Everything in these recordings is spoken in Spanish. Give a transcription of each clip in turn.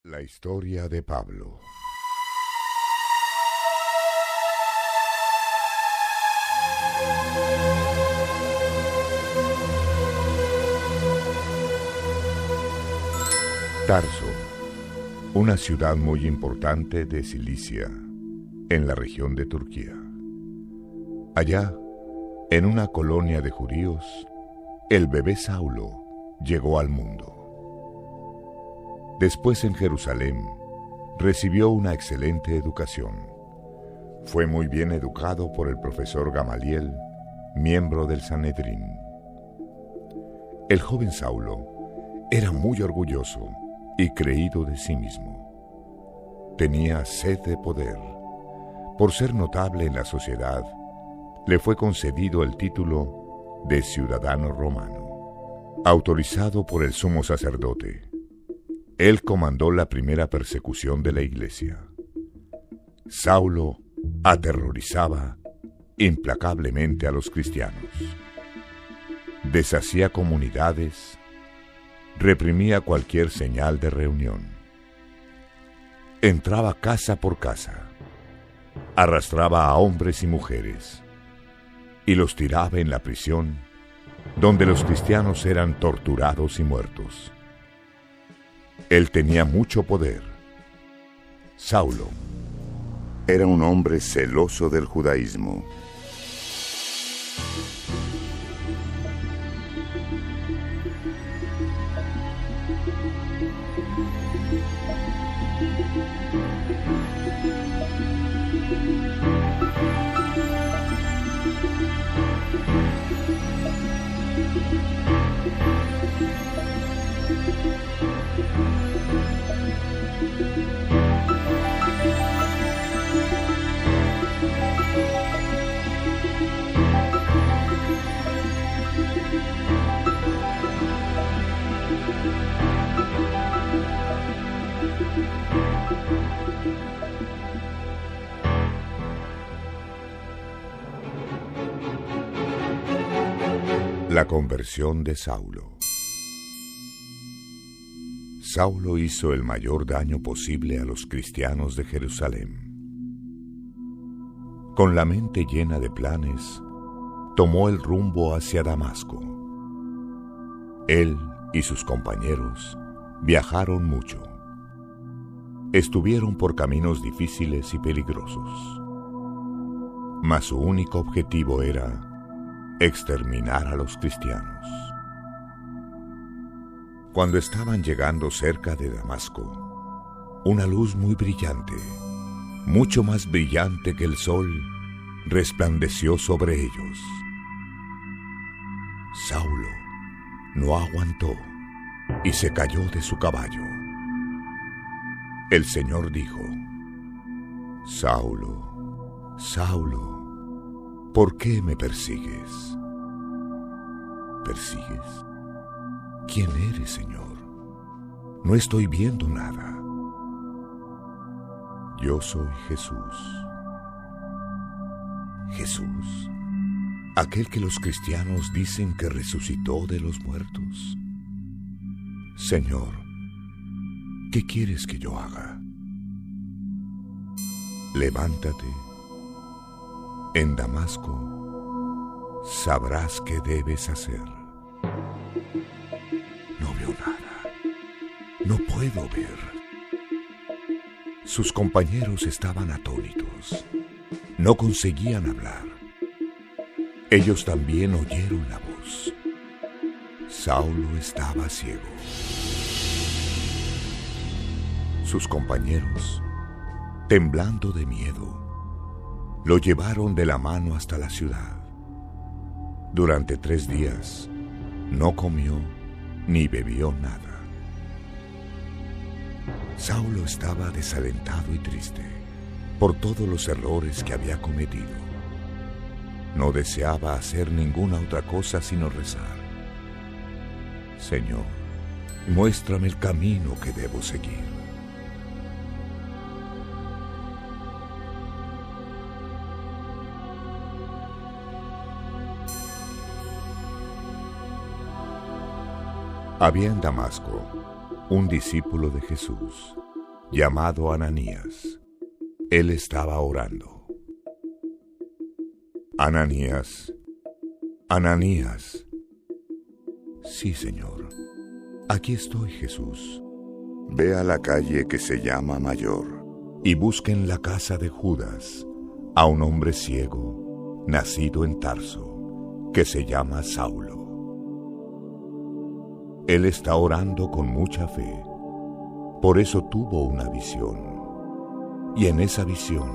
La historia de Pablo. Tarso, una ciudad muy importante de Cilicia, en la región de Turquía. Allá, en una colonia de judíos, el bebé Saulo llegó al mundo. Después en Jerusalén, recibió una excelente educación. Fue muy bien educado por el profesor Gamaliel, miembro del Sanedrín. El joven Saulo era muy orgulloso y creído de sí mismo. Tenía sed de poder. Por ser notable en la sociedad, le fue concedido el título de ciudadano romano. Autorizado por el sumo sacerdote, él comandó la primera persecución de la iglesia. Saulo aterrorizaba implacablemente a los cristianos. Deshacía comunidades, reprimía cualquier señal de reunión. Entraba casa por casa, arrastraba a hombres y mujeres y los tiraba en la prisión, donde los cristianos eran torturados y muertos. Él tenía mucho poder. Saulo era un hombre celoso del judaísmo. La conversión de Saulo. Saulo hizo el mayor daño posible a los cristianos de Jerusalén. Con la mente llena de planes, tomó el rumbo hacia Damasco. Él y sus compañeros viajaron mucho. Estuvieron por caminos difíciles y peligrosos. Mas su único objetivo era exterminar a los cristianos. Cuando estaban llegando cerca de Damasco, una luz muy brillante, mucho más brillante que el sol, resplandeció sobre ellos. Saulo no aguantó y se cayó de su caballo. El Señor dijo: Saulo, Saulo, ¿por qué me persigues? ¿Persigues? ¿Quién eres, Señor? No estoy viendo nada. Yo soy Jesús. Jesús, aquel que los cristianos dicen que resucitó de los muertos. Señor, ¿qué quieres que yo haga? Levántate. En Damasco sabrás qué debes hacer. No veo nada. No puedo ver. Sus compañeros estaban atónitos. No conseguían hablar. Ellos también oyeron la voz. Saulo estaba ciego. Sus compañeros, temblando de miedo, lo llevaron de la mano hasta la ciudad. Durante 3 días no comió ni bebió nada. Saulo estaba desalentado y triste por todos los errores que había cometido. No deseaba hacer ninguna otra cosa sino rezar. Señor, muéstrame el camino que debo seguir. Había en Damasco un discípulo de Jesús, llamado Ananías. Él estaba orando. Ananías, Ananías. Sí, Señor. Aquí estoy, Jesús. Ve a la calle que se llama Mayor y busca en la casa de Judas a un hombre ciego, nacido en Tarso, que se llama Saulo. Él está orando con mucha fe, por eso tuvo una visión. Y en esa visión,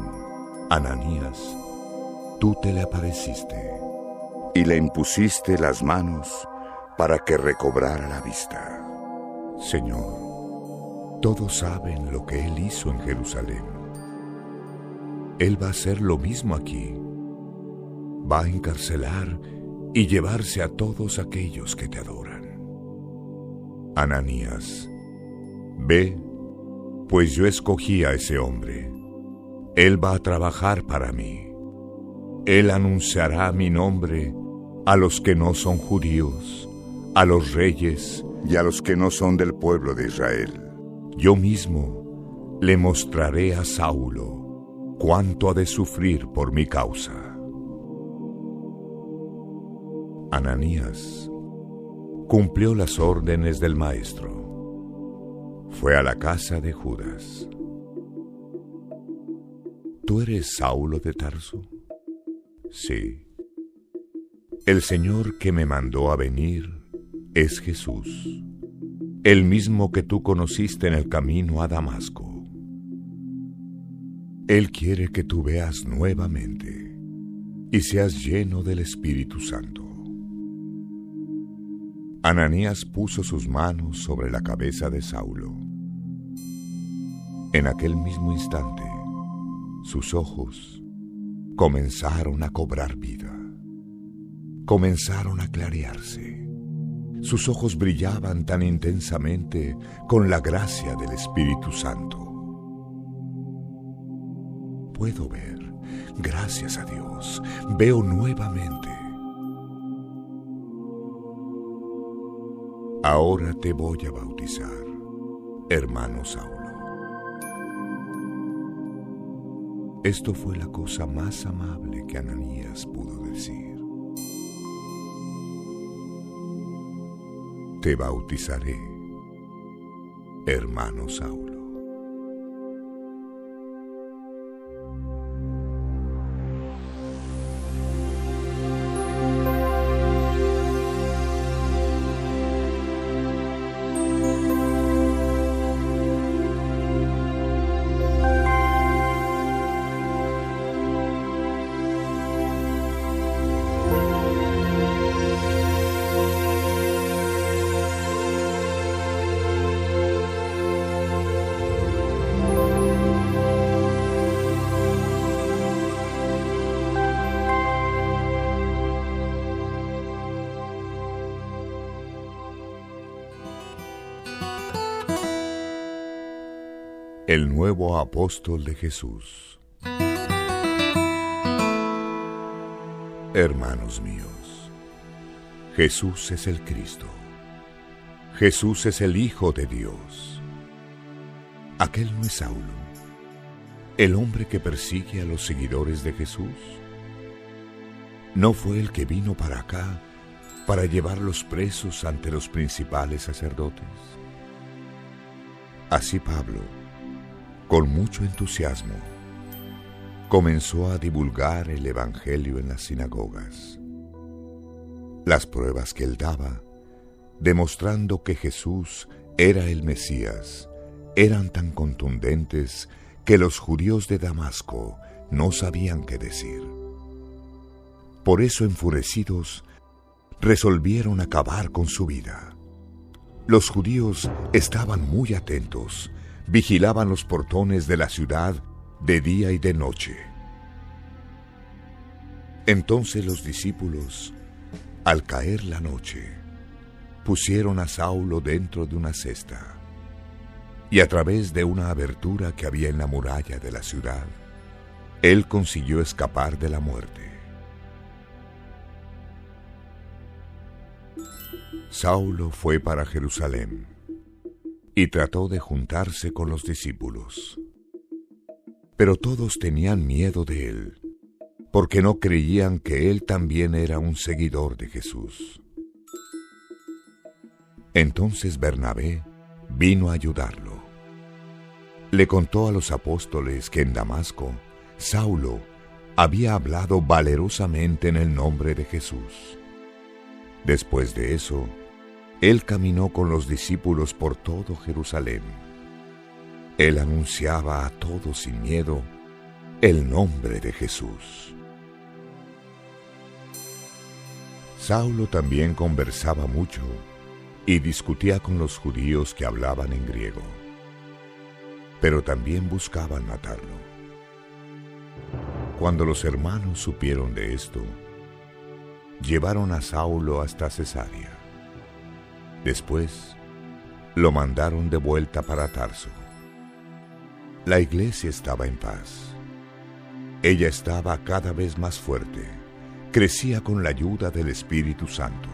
Ananías, tú te le apareciste y le impusiste las manos para que recobrara la vista. Señor, todos saben lo que Él hizo en Jerusalén. Él va a hacer lo mismo aquí. Va a encarcelar y llevarse a todos aquellos que te adoran. Ananías, ve, pues yo escogí a ese hombre. Él va a trabajar para mí. Él anunciará mi nombre a los que no son judíos, a los reyes y a los que no son del pueblo de Israel. Yo mismo le mostraré a Saulo cuánto ha de sufrir por mi causa. Ananías cumplió las órdenes del maestro. Fue a la casa de Judas. ¿Tú eres Saulo de Tarso? Sí. El Señor que me mandó a venir es Jesús, el mismo que tú conociste en el camino a Damasco. Él quiere que tú veas nuevamente y seas lleno del Espíritu Santo. Ananías puso sus manos sobre la cabeza de Saulo. En aquel mismo instante, sus ojos comenzaron a cobrar vida. Comenzaron a clarearse. Sus ojos brillaban tan intensamente con la gracia del Espíritu Santo. Puedo ver, gracias a Dios, veo nuevamente. Ahora te voy a bautizar, hermano Saulo. Esto fue la cosa más amable que Ananías pudo decir. Te bautizaré, hermano Saulo. El nuevo apóstol de Jesús. Hermanos míos, Jesús es el Cristo. Jesús es el Hijo de Dios. Aquel no es Saulo, el hombre que persigue a los seguidores de Jesús. ¿No fue el que vino para acá para llevarlos presos ante los principales sacerdotes? Así Pablo, con mucho entusiasmo, comenzó a divulgar el Evangelio en las sinagogas. Las pruebas que él daba, demostrando que Jesús era el Mesías, eran tan contundentes que los judíos de Damasco no sabían qué decir. Por eso, enfurecidos, resolvieron acabar con su vida. Los judíos estaban muy atentos, vigilaban los portones de la ciudad de día y de noche. Entonces los discípulos, al caer la noche, pusieron a Saulo dentro de una cesta, y a través de una abertura que había en la muralla de la ciudad, él consiguió escapar de la muerte. Saulo fue para Jerusalén, y trató de juntarse con los discípulos. Pero todos tenían miedo de él, porque no creían que él también era un seguidor de Jesús. Entonces Bernabé vino a ayudarlo. Le contó a los apóstoles que en Damasco, Saulo había hablado valerosamente en el nombre de Jesús. Después de eso, él caminó con los discípulos por todo Jerusalén. Él anunciaba a todos sin miedo el nombre de Jesús. Saulo también conversaba mucho y discutía con los judíos que hablaban en griego, pero también buscaban matarlo. Cuando los hermanos supieron de esto, llevaron a Saulo hasta Cesarea. Después, lo mandaron de vuelta para Tarso. La iglesia estaba en paz. Ella estaba cada vez más fuerte, crecía con la ayuda del Espíritu Santo.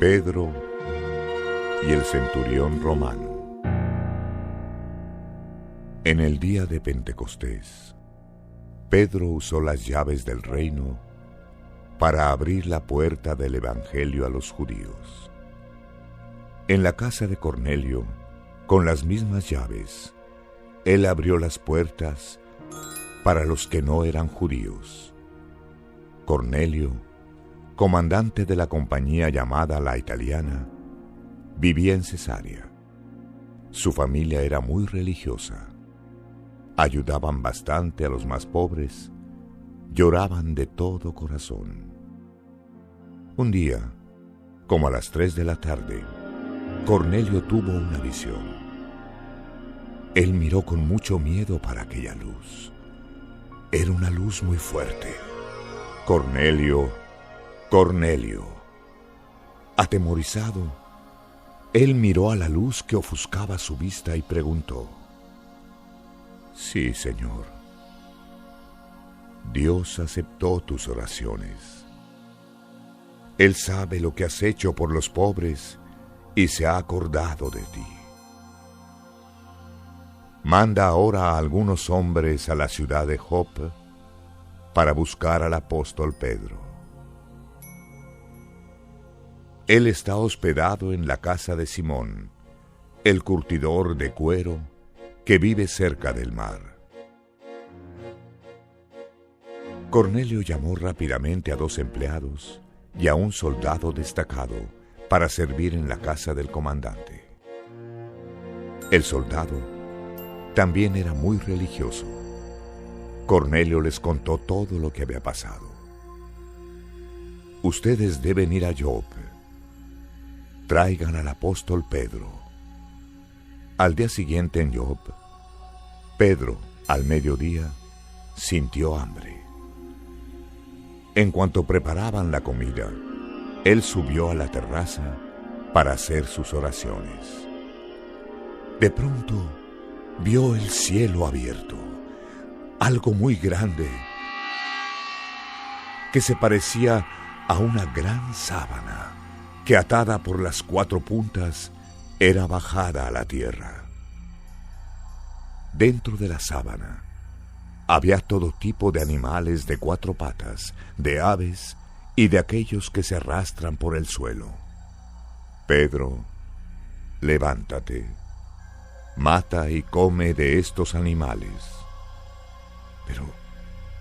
Pedro y el centurión romano. En el día de Pentecostés, Pedro usó las llaves del reino para abrir la puerta del Evangelio a los judíos. En la casa de Cornelio, con las mismas llaves, él abrió las puertas para los que no eran judíos. Cornelio, comandante de la compañía llamada La Italiana, vivía en Cesarea. Su familia era muy religiosa. Ayudaban bastante a los más pobres, lloraban de todo corazón. Un día, como a las 3 de la tarde, Cornelio tuvo una visión. Él miró con mucho miedo para aquella luz. Era una luz muy fuerte. Cornelio, Cornelio. Atemorizado, él miró a la luz que ofuscaba su vista y preguntó: Sí, Señor. Dios aceptó tus oraciones. Él sabe lo que has hecho por los pobres y se ha acordado de ti. Manda ahora a algunos hombres a la ciudad de Jope para buscar al apóstol Pedro. Él está hospedado en la casa de Simón, el curtidor de cuero, que vive cerca del mar. Cornelio llamó rápidamente a 2 empleados y a un soldado destacado para servir en la casa del comandante. El soldado también era muy religioso. Cornelio les contó todo lo que había pasado. Ustedes deben ir a Jope. Traigan al apóstol Pedro. Al día siguiente en Jope, Pedro, al mediodía, sintió hambre. En cuanto preparaban la comida, él subió a la terraza para hacer sus oraciones. De pronto, vio el cielo abierto, algo muy grande, que se parecía a una gran sábana, que atada por las 4 puntas, era bajada a la tierra. Dentro de la sábana había todo tipo de animales de 4 patas, de aves y de aquellos que se arrastran por el suelo. Pedro, levántate, mata y come de estos animales. Pero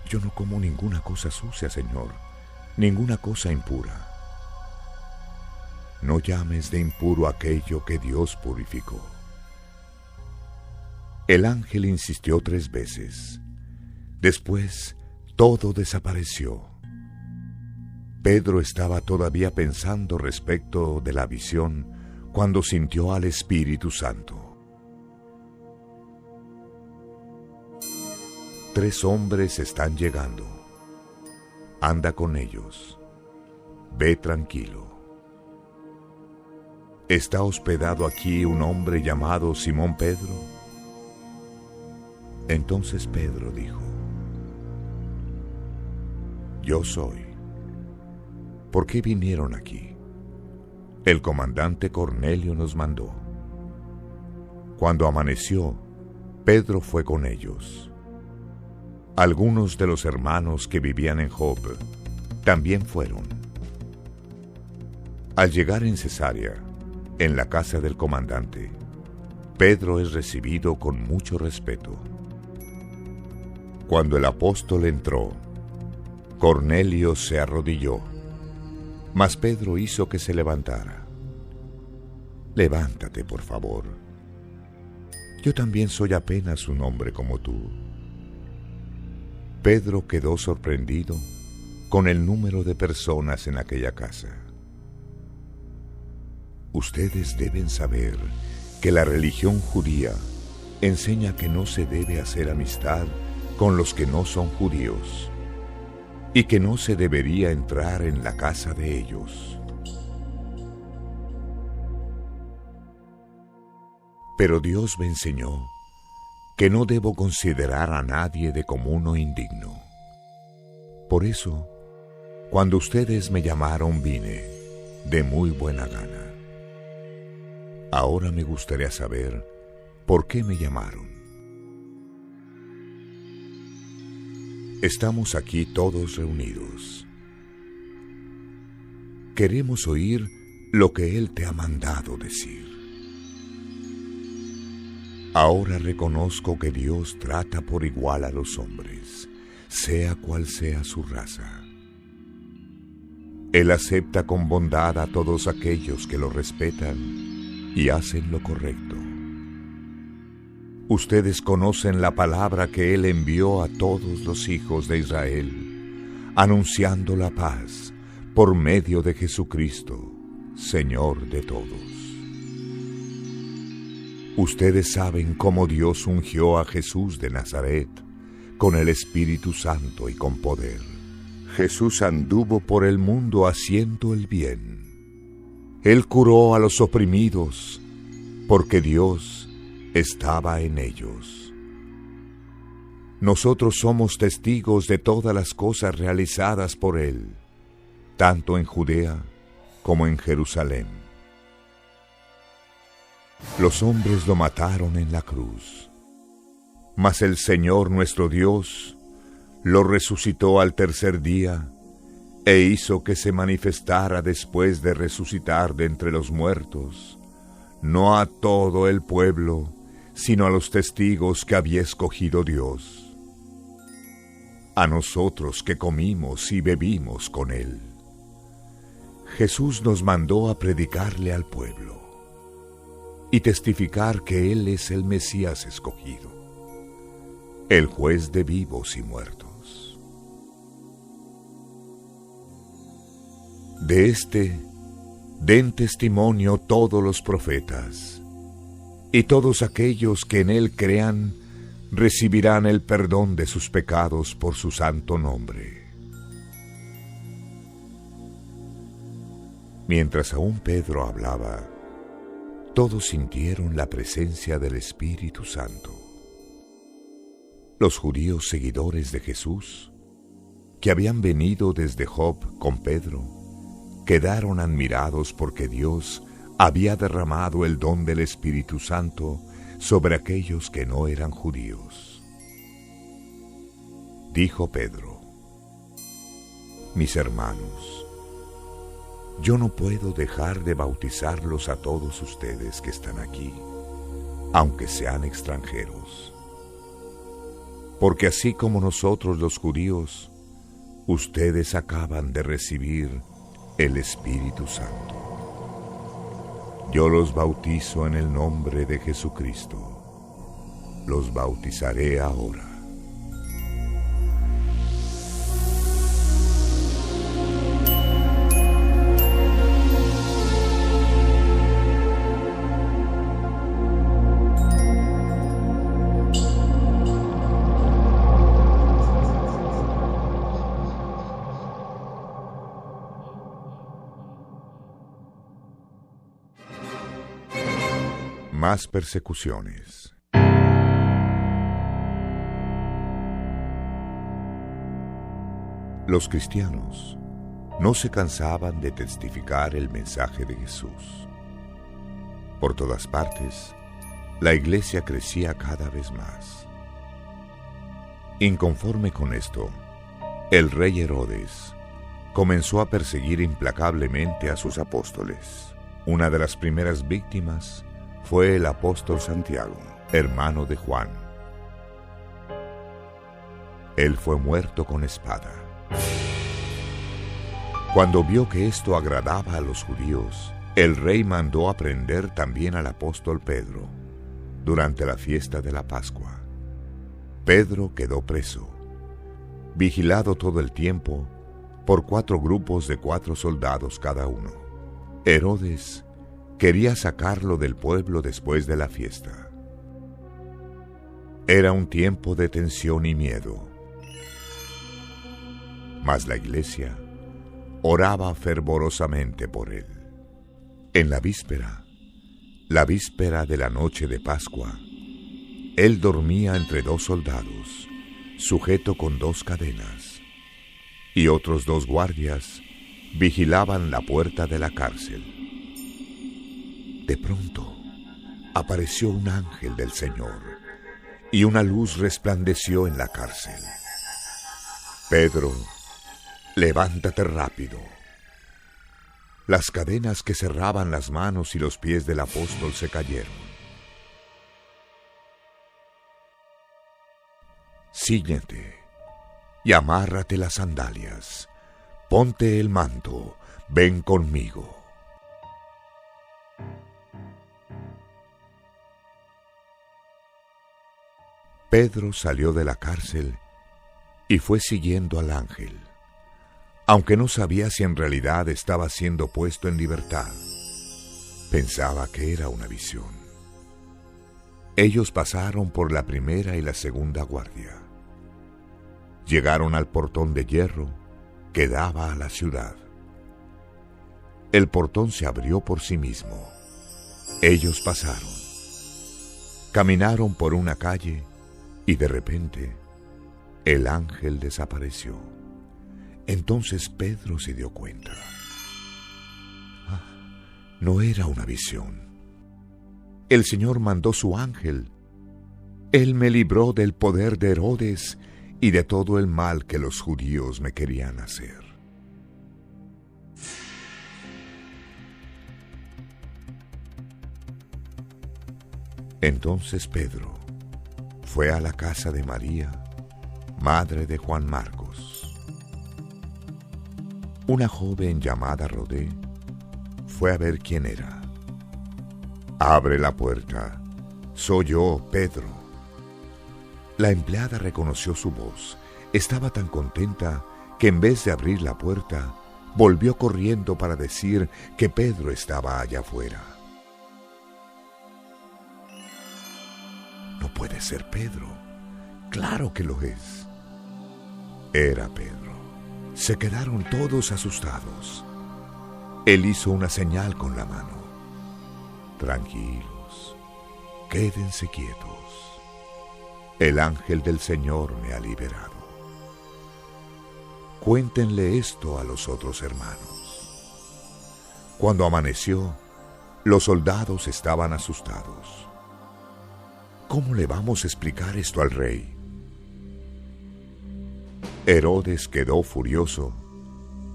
yo no como ninguna cosa sucia, Señor, ninguna cosa impura. No llames de impuro aquello que Dios purificó. El ángel insistió 3 veces. Después, todo desapareció. Pedro estaba todavía pensando respecto de la visión cuando sintió al Espíritu Santo. 3 hombres están llegando. Anda con ellos. Ve tranquilo. ¿está hospedado aquí un hombre llamado Simón Pedro? Entonces Pedro dijo: Yo soy. ¿Por qué vinieron aquí? El comandante Cornelio nos mandó. Cuando amaneció, Pedro fue con ellos. Algunos de los hermanos que vivían en Jope también fueron. Al llegar en Cesarea, en la casa del comandante, Pedro es recibido con mucho respeto. Cuando el apóstol entró, Cornelio se arrodilló, mas Pedro hizo que se levantara. Levántate, por favor. Yo también soy apenas un hombre como tú. Pedro quedó sorprendido con el número de personas en aquella casa. Ustedes deben saber que la religión judía enseña que no se debe hacer amistad con los que no son judíos y que no se debería entrar en la casa de ellos. Pero Dios me enseñó que no debo considerar a nadie de común o indigno. Por eso, cuando ustedes me llamaron, vine de muy buena gana. Ahora me gustaría saber por qué me llamaron. Estamos aquí todos reunidos. Queremos oír lo que Él te ha mandado decir. Ahora reconozco que Dios trata por igual a los hombres, sea cual sea su raza. Él acepta con bondad a todos aquellos que lo respetan y hacen lo correcto. Ustedes conocen la palabra que Él envió a todos los hijos de Israel, anunciando la paz por medio de Jesucristo, Señor de todos. Ustedes saben cómo Dios ungió a Jesús de Nazaret con el Espíritu Santo y con poder. Jesús anduvo por el mundo haciendo el bien. Él curó a los oprimidos porque Dios estaba en ellos. Nosotros somos testigos de todas las cosas realizadas por Él, tanto en Judea como en Jerusalén. Los hombres lo mataron en la cruz, mas el Señor nuestro Dios lo resucitó al tercer día e hizo que se manifestara después de resucitar de entre los muertos, no a todo el pueblo, sino a los testigos que había escogido Dios, a nosotros que comimos y bebimos con Él. Jesús nos mandó a predicarle al pueblo y testificar que Él es el Mesías escogido, el juez de vivos y muertos. De este den testimonio todos los profetas, y todos aquellos que en Él crean recibirán el perdón de sus pecados por su santo nombre. Mientras aún Pedro hablaba, todos sintieron la presencia del Espíritu Santo. Los judíos seguidores de Jesús, que habían venido desde Jope con Pedro, quedaron admirados porque Dios había derramado el don del Espíritu Santo sobre aquellos que no eran judíos. Dijo Pedro: Mis hermanos, yo no puedo dejar de bautizarlos a todos ustedes que están aquí, aunque sean extranjeros. Porque así como nosotros los judíos, ustedes acaban de recibir el Espíritu Santo. Yo los bautizo en el nombre de Jesucristo. Los bautizaré ahora. más persecuciones. Los cristianos no se cansaban de testificar el mensaje de Jesús. Por todas partes, la iglesia crecía cada vez más. Inconforme con esto, el rey Herodes comenzó a perseguir implacablemente a sus apóstoles. Una de las primeras víctimas fue el apóstol Santiago, hermano de Juan. Él fue muerto con espada. Cuando vio que esto agradaba a los judíos, el rey mandó a prender también al apóstol Pedro durante la fiesta de la Pascua. Pedro quedó preso, vigilado todo el tiempo por 4 grupos de 4 soldados cada uno. Herodes quería sacarlo del pueblo después de la fiesta. Era un tiempo de tensión y miedo. Mas la iglesia oraba fervorosamente por él. En la víspera de la noche de Pascua, él dormía entre 2 soldados, sujeto con 2 cadenas, y otros 2 guardias vigilaban la puerta de la cárcel. De pronto apareció un ángel del Señor, y una luz resplandeció en la cárcel. Pedro, levántate rápido. Las cadenas que cerraban las manos y los pies del apóstol se cayeron. Cíñete y amárrate las sandalias. Ponte el manto, ven conmigo. Pedro salió de la cárcel y fue siguiendo al ángel, aunque no sabía si en realidad estaba siendo puesto en libertad. Pensaba que era una visión. Ellos pasaron por la primera y la segunda guardia. Llegaron al portón de hierro que daba a la ciudad. El portón se abrió por sí mismo. Ellos pasaron. Caminaron por una calle y de repente el ángel desapareció. Entonces Pedro se dio cuenta. No era una visión. El Señor mandó su ángel. Él me libró del poder de Herodes y de todo el mal que los judíos me querían hacer. Entonces Pedro fue a la casa de María, madre de Juan Marcos. Una joven llamada Rodé fue a ver quién era. Abre la puerta, soy yo, Pedro. La empleada reconoció su voz. Estaba tan contenta que en vez de abrir la puerta, volvió corriendo para decir que Pedro estaba allá afuera. No puede ser Pedro. Claro que lo es. Era Pedro. Se quedaron todos asustados. Él hizo una señal con la mano. Tranquilos, quédense quietos. El ángel del Señor me ha liberado. Cuéntenle esto a los otros hermanos. Cuando amaneció, los soldados estaban asustados. ¿Cómo le vamos a explicar esto al rey? Herodes quedó furioso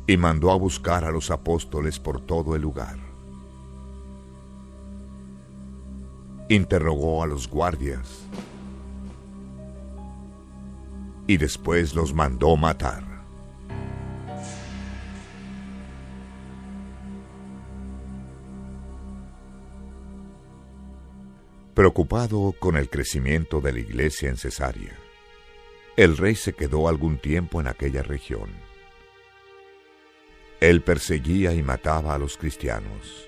y mandó a buscar a los apóstoles por todo el lugar. Interrogó a los guardias y después los mandó matar. Preocupado con el crecimiento de la iglesia en Cesarea, el rey se quedó algún tiempo en aquella región. Él perseguía y mataba a los cristianos.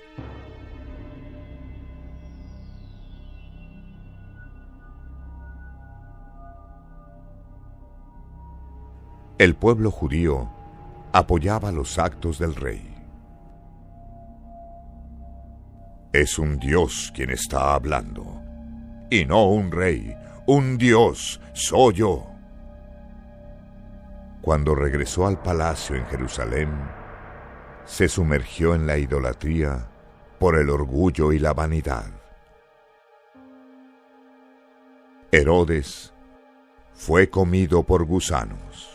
El pueblo judío apoyaba los actos del rey. Es un Dios quien está hablando, y no un rey, un Dios soy yo. Cuando regresó al palacio en Jerusalén, se sumergió en la idolatría por el orgullo y la vanidad. Herodes fue comido por gusanos.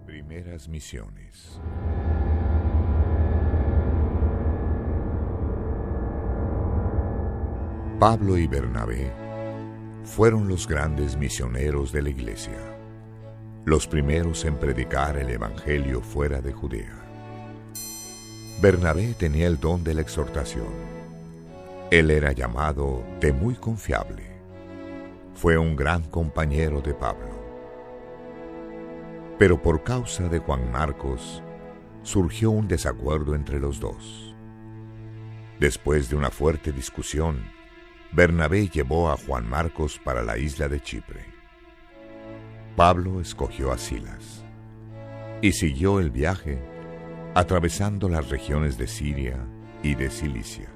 Primeras misiones. Pablo y Bernabé fueron los grandes misioneros de la iglesia, los primeros en predicar el evangelio fuera de Judea. Bernabé tenía el don de la exhortación. Él era llamado de muy confiable. Fue un gran compañero de Pablo. Pero por causa de Juan Marcos, surgió un desacuerdo entre los dos. Después de una fuerte discusión, Bernabé llevó a Juan Marcos para la isla de Chipre. Pablo escogió a Silas y siguió el viaje atravesando las regiones de Siria y de Cilicia,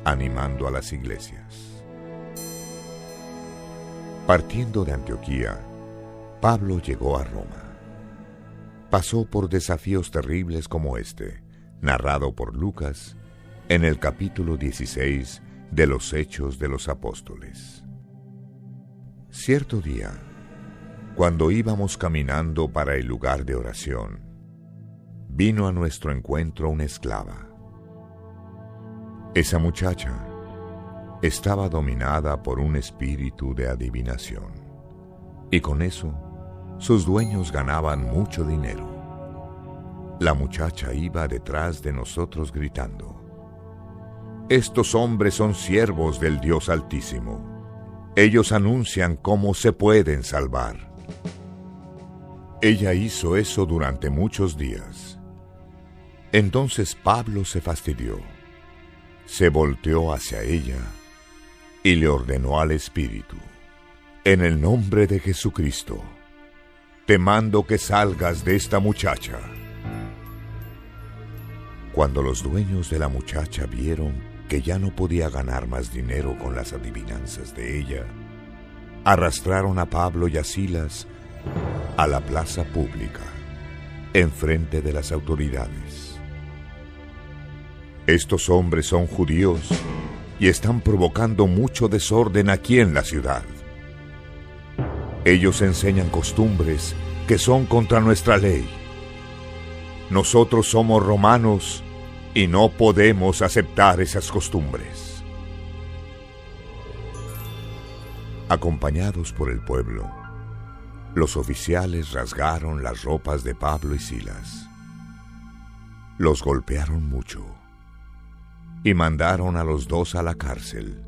animando a las iglesias. Partiendo de Antioquía, Pablo llegó a Roma. Pasó por desafíos terribles como este, narrado por Lucas en el capítulo 16 de los Hechos de los Apóstoles. Cierto día, cuando íbamos caminando para el lugar de oración, vino a nuestro encuentro una esclava. Esa muchacha estaba dominada por un espíritu de adivinación, y con eso sus dueños ganaban mucho dinero. La muchacha iba detrás de nosotros gritando: «Estos hombres son siervos del Dios Altísimo. Ellos anuncian cómo se pueden salvar». Ella hizo eso durante muchos días. Entonces Pablo se fastidió, se volteó hacia ella y le ordenó al espíritu: «En el nombre de Jesucristo, te mando que salgas de esta muchacha». Cuando los dueños de la muchacha vieron que ya no podía ganar más dinero con las adivinanzas de ella, arrastraron a Pablo y a Silas a la plaza pública, enfrente de las autoridades. «Estos hombres son judíos y están provocando mucho desorden aquí en la ciudad. Ellos enseñan costumbres que son contra nuestra ley. Nosotros somos romanos y no podemos aceptar esas costumbres». Acompañados por el pueblo, los oficiales rasgaron las ropas de Pablo y Silas. Los golpearon mucho y mandaron a los dos a la cárcel,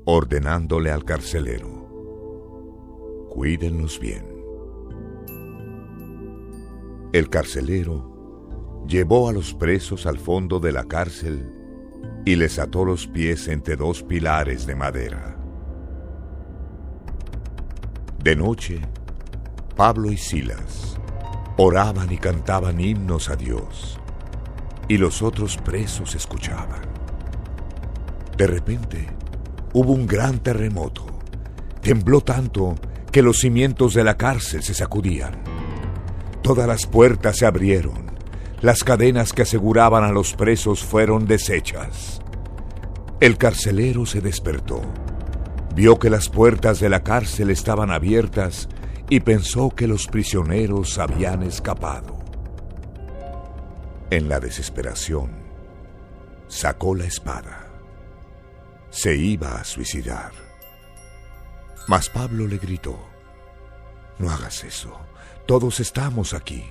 ordenándole al carcelero: «Cuídenlos bien». El carcelero llevó a los presos al fondo de la cárcel y les ató los pies entre dos pilares de madera. De noche, Pablo y Silas oraban y cantaban himnos a Dios, y los otros presos escuchaban. De repente, hubo un gran terremoto. Tembló tanto que los cimientos de la cárcel se sacudían. Todas las puertas se abrieron. Las cadenas que aseguraban a los presos fueron deshechas. El carcelero se despertó. Vio que las puertas de la cárcel estaban abiertas y pensó que los prisioneros habían escapado. En la desesperación, sacó la espada. Se iba a suicidar. Mas Pablo le gritó: «No hagas eso, todos estamos aquí».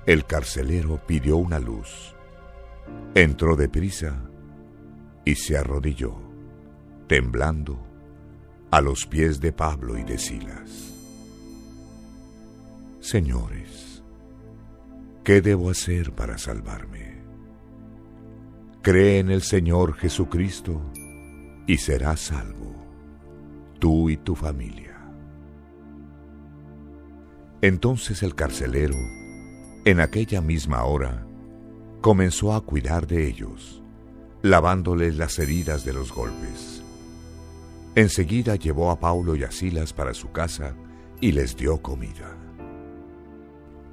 El carcelero pidió una luz, entró deprisa y se arrodilló, temblando, a los pies de Pablo y de Silas. Señores, ¿qué debo hacer para salvarme? Cree en el Señor Jesucristo y serás salvo, tú y tu familia. Entonces el carcelero, en aquella misma hora, comenzó a cuidar de ellos, lavándoles las heridas de los golpes. Enseguida llevó a Pablo y a Silas para su casa y les dio comida.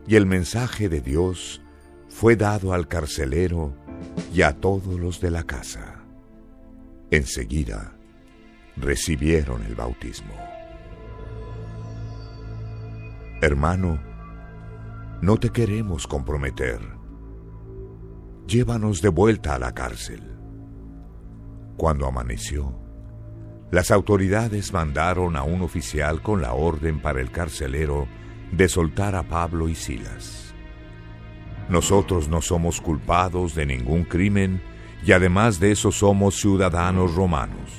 Y el mensaje de Dios fue dado al carcelero y a todos los de la casa. Enseguida recibieron el bautismo. Hermano, no te queremos comprometer. Llévanos de vuelta a la cárcel. Cuando amaneció, las autoridades mandaron a un oficial con la orden para el carcelero de soltar a Pablo y Silas. Nosotros no somos culpados de ningún crimen y además de eso somos ciudadanos romanos.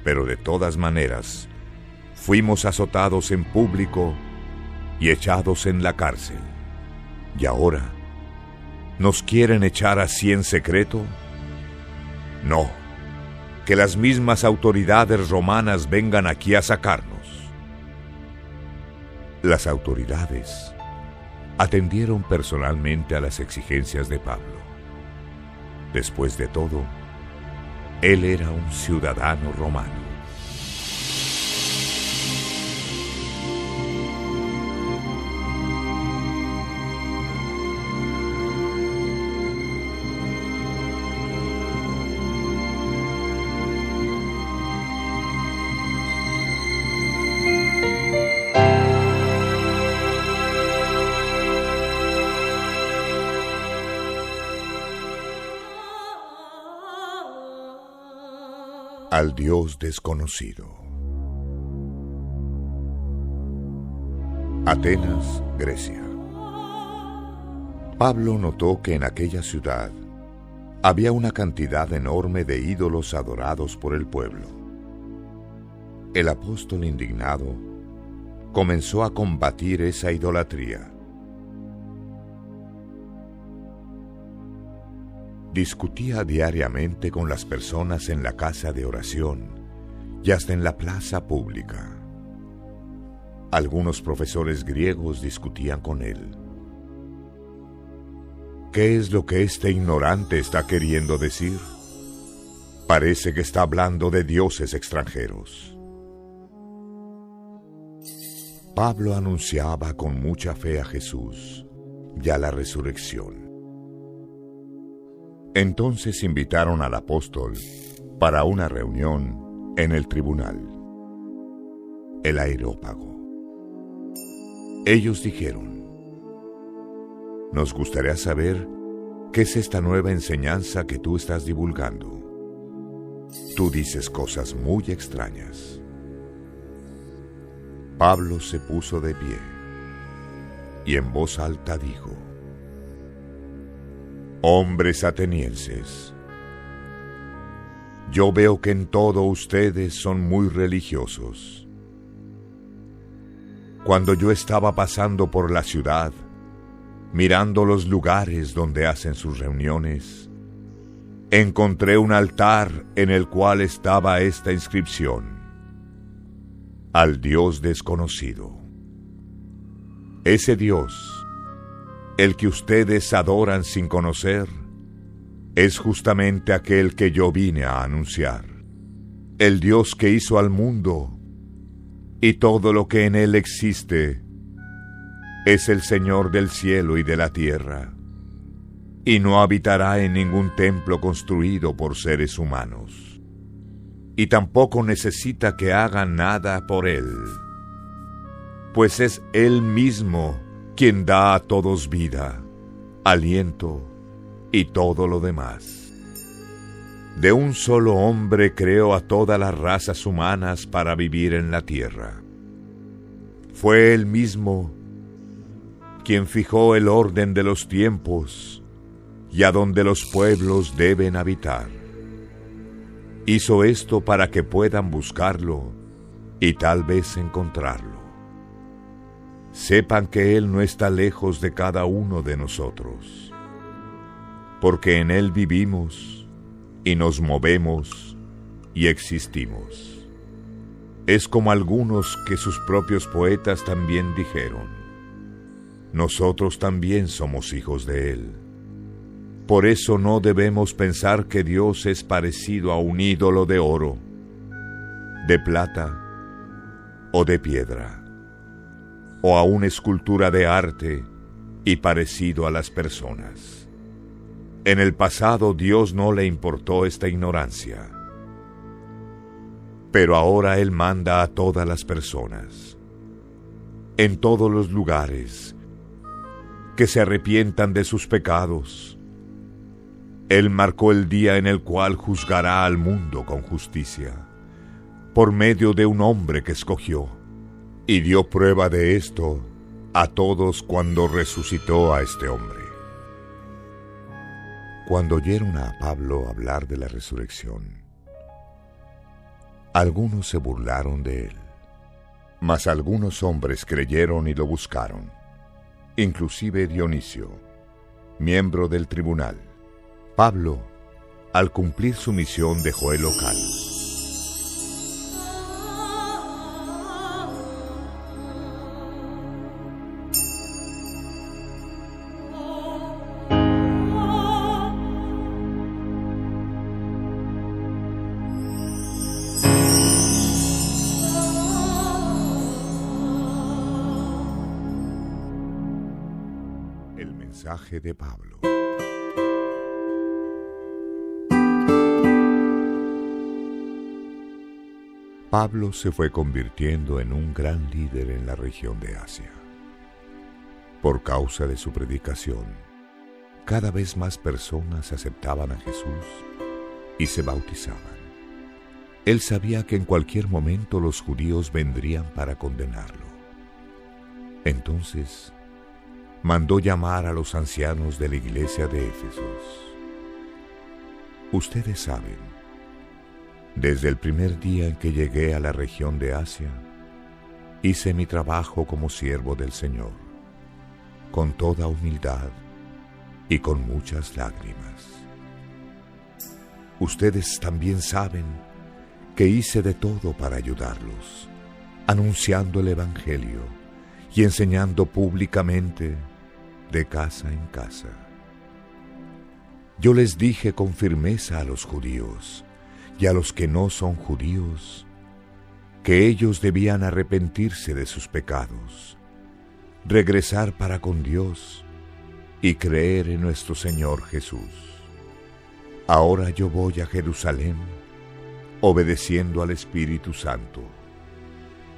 Pero de todas maneras, fuimos azotados en público y echados en la cárcel. Y ahora, ¿nos quieren echar así en secreto? No, que las mismas autoridades romanas vengan aquí a sacarnos. Las autoridades atendieron personalmente a las exigencias de Pablo. Después de todo, él era un ciudadano romano. Al Dios desconocido. Atenas, Grecia. Pablo notó que en aquella ciudad había una cantidad enorme de ídolos adorados por el pueblo. El apóstol, indignado, comenzó a combatir esa idolatría. Discutía diariamente con las personas en la casa de oración y hasta en la plaza pública. Algunos profesores griegos discutían con él. ¿Qué es lo que este ignorante está queriendo decir? Parece que está hablando de dioses extranjeros. Pablo anunciaba con mucha fe a Jesús y a la resurrección. Entonces invitaron al apóstol para una reunión en el tribunal, el Areópago. Ellos dijeron: nos gustaría saber qué es esta nueva enseñanza que tú estás divulgando. Tú dices cosas muy extrañas. Pablo se puso de pie y en voz alta dijo: hombres atenienses, yo veo que en todo ustedes son muy religiosos. Cuando yo estaba pasando por la ciudad, mirando los lugares donde hacen sus reuniones, encontré un altar en el cual estaba esta inscripción: al Dios desconocido. Ese Dios, el que ustedes adoran sin conocer, es justamente aquel que yo vine a anunciar. El Dios que hizo al mundo y todo lo que en él existe es el Señor del cielo y de la tierra, y no habitará en ningún templo construido por seres humanos, y tampoco necesita que hagan nada por él, pues es él mismo quien da a todos vida, aliento y todo lo demás. De un solo hombre creó a todas las razas humanas para vivir en la tierra. Fue él mismo quien fijó el orden de los tiempos y a donde los pueblos deben habitar. Hizo esto para que puedan buscarlo y tal vez encontrarlo. Sepan que Él no está lejos de cada uno de nosotros, porque en Él vivimos y nos movemos y existimos. Es como algunos que sus propios poetas también dijeron: nosotros también somos hijos de Él. Por eso no debemos pensar que Dios es parecido a un ídolo de oro, de plata o de piedra, o a una escultura de arte y parecido a las personas. En el pasado Dios no le importó esta ignorancia, pero ahora Él manda a todas las personas, en todos los lugares, que se arrepientan de sus pecados. Él marcó el día en el cual juzgará al mundo con justicia, por medio de un hombre que escogió, y dio prueba de esto a todos cuando resucitó a este hombre. Cuando oyeron a Pablo hablar de la resurrección, algunos se burlaron de él, mas algunos hombres creyeron y lo buscaron, inclusive Dionisio, miembro del tribunal. Pablo, al cumplir su misión, dejó el local. El mensaje de Pablo. Pablo se fue convirtiendo en un gran líder en la región de Asia. Por causa de su predicación, cada vez más personas aceptaban a Jesús y se bautizaban. Él sabía que en cualquier momento los judíos vendrían para condenarlo. Entonces, mandó llamar a los ancianos de la iglesia de Éfesos. Ustedes saben, desde el primer día en que llegué a la región de Asia, hice mi trabajo como siervo del Señor, con toda humildad y con muchas lágrimas. Ustedes también saben que hice de todo para ayudarlos, anunciando el Evangelio y enseñando públicamente de casa en casa. Yo les dije con firmeza a los judíos y a los que no son judíos, que ellos debían arrepentirse de sus pecados, regresar para con Dios y creer en nuestro Señor Jesús. Ahora yo voy a Jerusalén, obedeciendo al Espíritu Santo,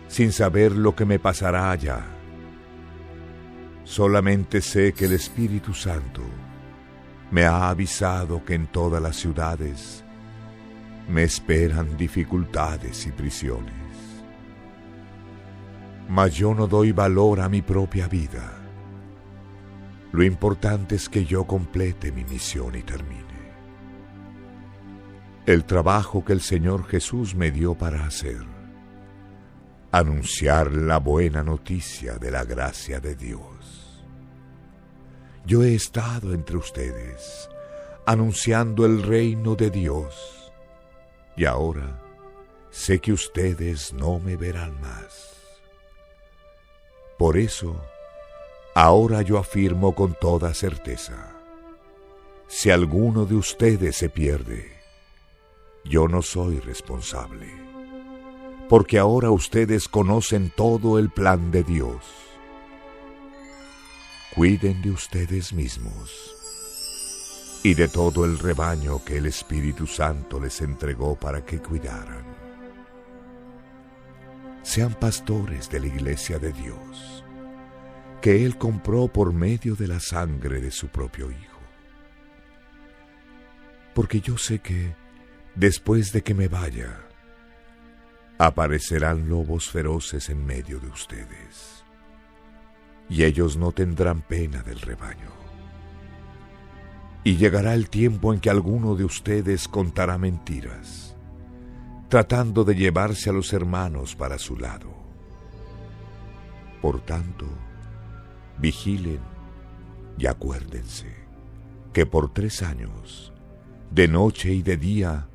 sin saber lo que me pasará allá. Solamente sé que el Espíritu Santo me ha avisado que en todas las ciudades me esperan dificultades y prisiones. Mas yo no doy valor a mi propia vida. Lo importante es que yo complete mi misión y termine el trabajo que el Señor Jesús me dio para hacer: anunciar la buena noticia de la gracia de Dios. Yo he estado entre ustedes, anunciando el reino de Dios, y ahora sé que ustedes no me verán más. Por eso, ahora yo afirmo con toda certeza: si alguno de ustedes se pierde, yo no soy responsable, porque ahora ustedes conocen todo el plan de Dios. Cuiden de ustedes mismos y de todo el rebaño que el Espíritu Santo les entregó para que cuidaran. Sean pastores de la iglesia de Dios, que Él compró por medio de la sangre de su propio Hijo. Porque yo sé que, después de que me vaya, aparecerán lobos feroces en medio de ustedes, y ellos no tendrán pena del rebaño. Y llegará el tiempo en que alguno de ustedes contará mentiras, tratando de llevarse a los hermanos para su lado. Por tanto, vigilen y acuérdense que por 3 años, de noche y de día,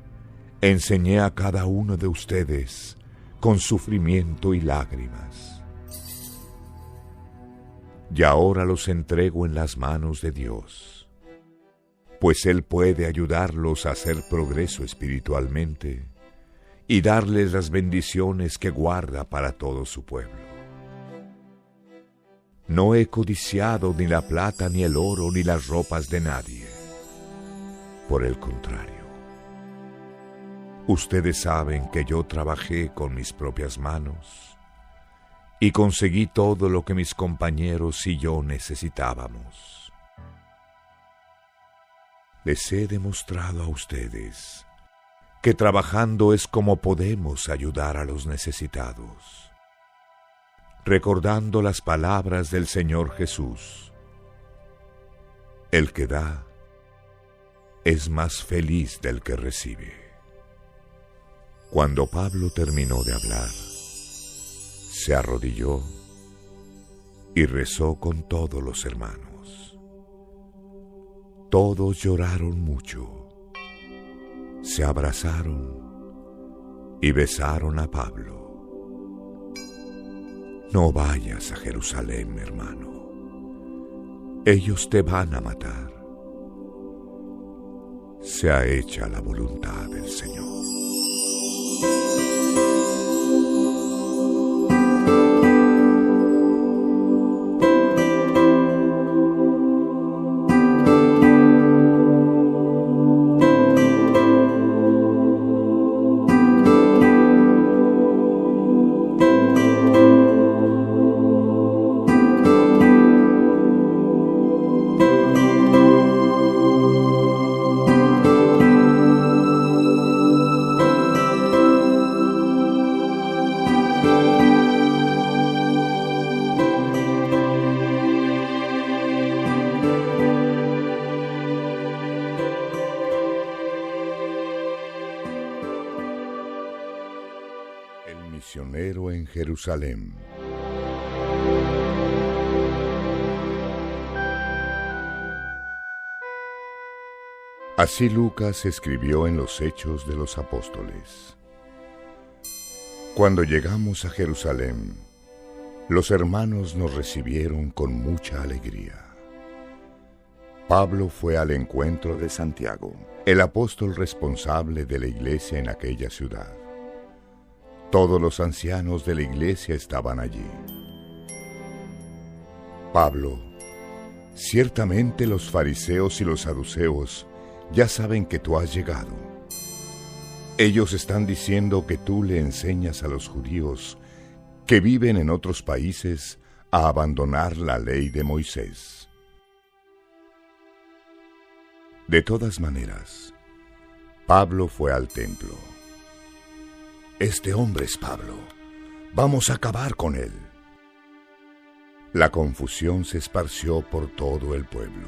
enseñé a cada uno de ustedes con sufrimiento y lágrimas. Y ahora los entrego en las manos de Dios, pues Él puede ayudarlos a hacer progreso espiritualmente y darles las bendiciones que guarda para todo su pueblo. No he codiciado ni la plata, ni el oro, ni las ropas de nadie. Por el contrario, ustedes saben que yo trabajé con mis propias manos y conseguí todo lo que mis compañeros y yo necesitábamos. Les he demostrado a ustedes que trabajando es como podemos ayudar a los necesitados, recordando las palabras del Señor Jesús: el que da es más feliz del que recibe. Cuando Pablo terminó de hablar, se arrodilló y rezó con todos los hermanos. Todos lloraron mucho, se abrazaron y besaron a Pablo. No vayas a Jerusalén, hermano. Ellos te van a matar. Sea hecha la voluntad del Señor. Misionero en Jerusalén. Así Lucas escribió en los Hechos de los Apóstoles. Cuando llegamos a Jerusalén, los hermanos nos recibieron con mucha alegría. Pablo fue al encuentro de Santiago, el apóstol responsable de la iglesia en aquella ciudad. Todos los ancianos de la iglesia estaban allí. Pablo: ciertamente los fariseos y los saduceos ya saben que tú has llegado. Ellos están diciendo que tú le enseñas a los judíos que viven en otros países a abandonar la ley de Moisés. De todas maneras, Pablo fue al templo. Este hombre es Pablo. Vamos a acabar con él. La confusión se esparció por todo el pueblo.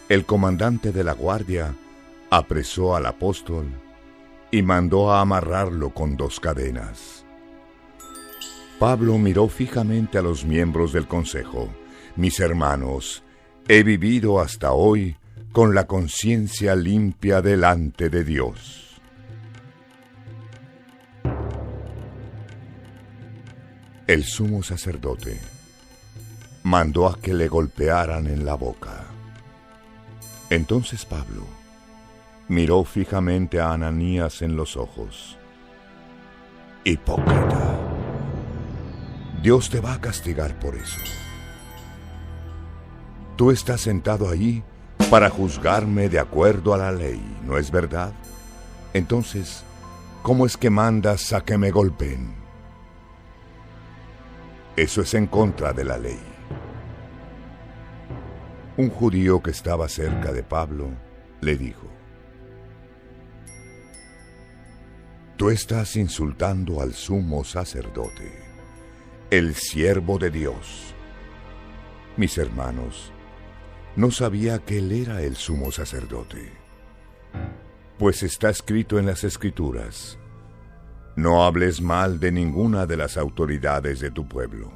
El comandante de la guardia apresó al apóstol y mandó a amarrarlo con 2 cadenas. Pablo miró fijamente a los miembros del consejo. Mis hermanos, he vivido hasta hoy con la conciencia limpia delante de Dios. El sumo sacerdote mandó a que le golpearan en la boca. Entonces Pablo miró fijamente a Ananías en los ojos. Hipócrita, Dios te va a castigar por eso. Tú estás sentado ahí para juzgarme de acuerdo a la ley, ¿no es verdad? Entonces, ¿cómo es que mandas a que me golpeen? Eso es en contra de la ley. Un judío que estaba cerca de Pablo le dijo: tú estás insultando al sumo sacerdote, el siervo de Dios. Mis hermanos, no sabía que él era el sumo sacerdote, pues está escrito en las Escrituras: No hables mal de ninguna de las autoridades de tu pueblo.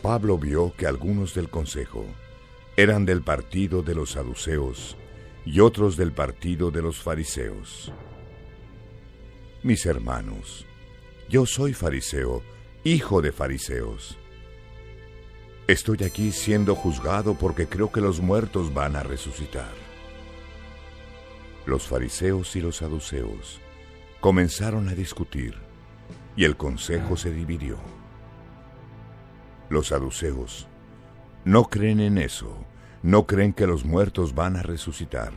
Pablo vio que algunos del consejo eran del partido de los saduceos y otros del partido de los fariseos. Mis hermanos, yo soy fariseo, hijo de fariseos. Estoy aquí siendo juzgado porque creo que los muertos van a resucitar. Los fariseos y los saduceos comenzaron a discutir y el consejo se dividió. Los saduceos no creen en eso, no creen que los muertos van a resucitar,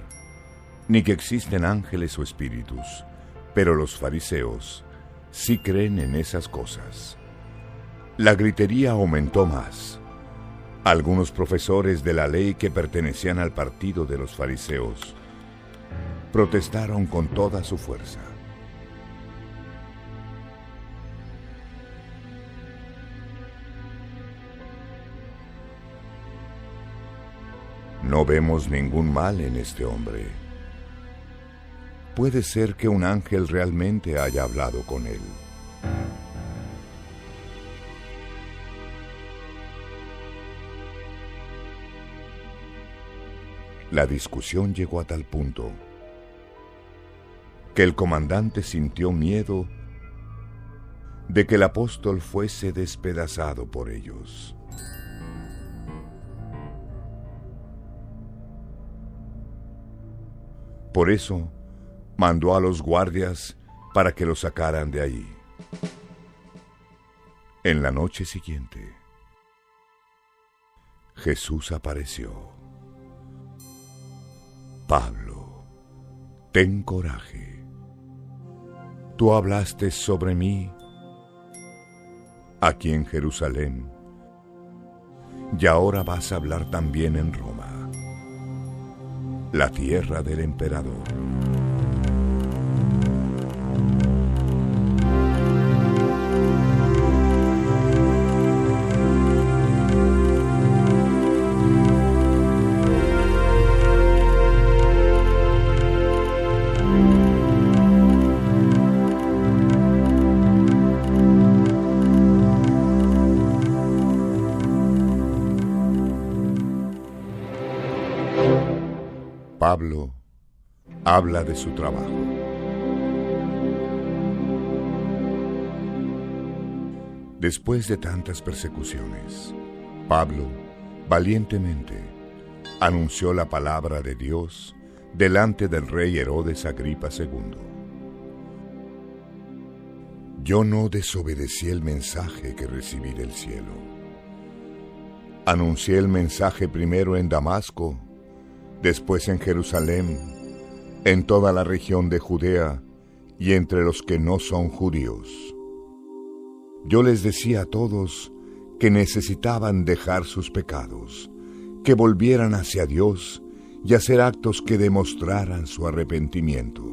ni que existen ángeles o espíritus, pero los fariseos sí creen en esas cosas. La gritería aumentó más. Algunos profesores de la ley que pertenecían al partido de los fariseos protestaron con toda su fuerza. No vemos ningún mal en este hombre. Puede ser que un ángel realmente haya hablado con él. La discusión llegó a tal punto que el comandante sintió miedo de que el apóstol fuese despedazado por ellos. Por eso mandó a los guardias para que lo sacaran de ahí. En la noche siguiente, Jesús apareció. Pablo, ten coraje. Tú hablaste sobre mí aquí en Jerusalén, y ahora vas a hablar también en Roma, la tierra del emperador. Pablo habla de su trabajo. Después de tantas persecuciones, Pablo valientemente anunció la palabra de Dios delante del rey Herodes Agripa II. Yo no desobedecí el mensaje que recibí del cielo. Anuncié el mensaje primero en Damasco, después en Jerusalén, en toda la región de Judea y entre los que no son judíos. Yo les decía a todos que necesitaban dejar sus pecados, que volvieran hacia Dios y hacer actos que demostraran su arrepentimiento.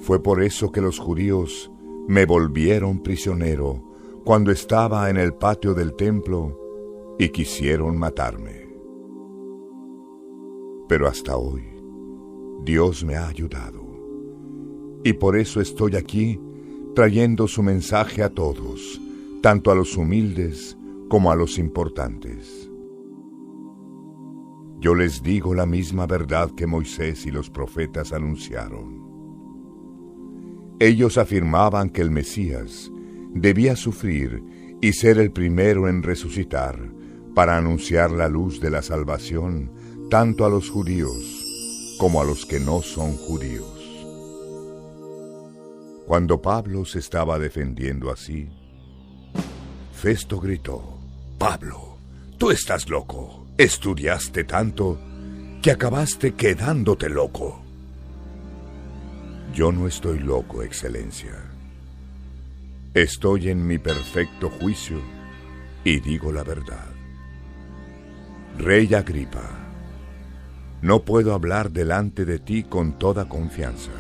Fue por eso que los judíos me volvieron prisionero cuando estaba en el patio del templo y quisieron matarme. Pero hasta hoy, Dios me ha ayudado, y por eso estoy aquí trayendo su mensaje a todos, tanto a los humildes como a los importantes. Yo les digo la misma verdad que Moisés y los profetas anunciaron. Ellos afirmaban que el Mesías debía sufrir y ser el primero en resucitar para anunciar la luz de la salvación tanto a los judíos como a los que no son judíos. Cuando Pablo se estaba defendiendo así, Festo gritó: Pablo, tú estás loco. Estudiaste tanto que acabaste quedándote loco. Yo no estoy loco, Excelencia. Estoy en mi perfecto juicio y digo la verdad. Rey Agripa, no puedo hablar delante de ti con toda confianza.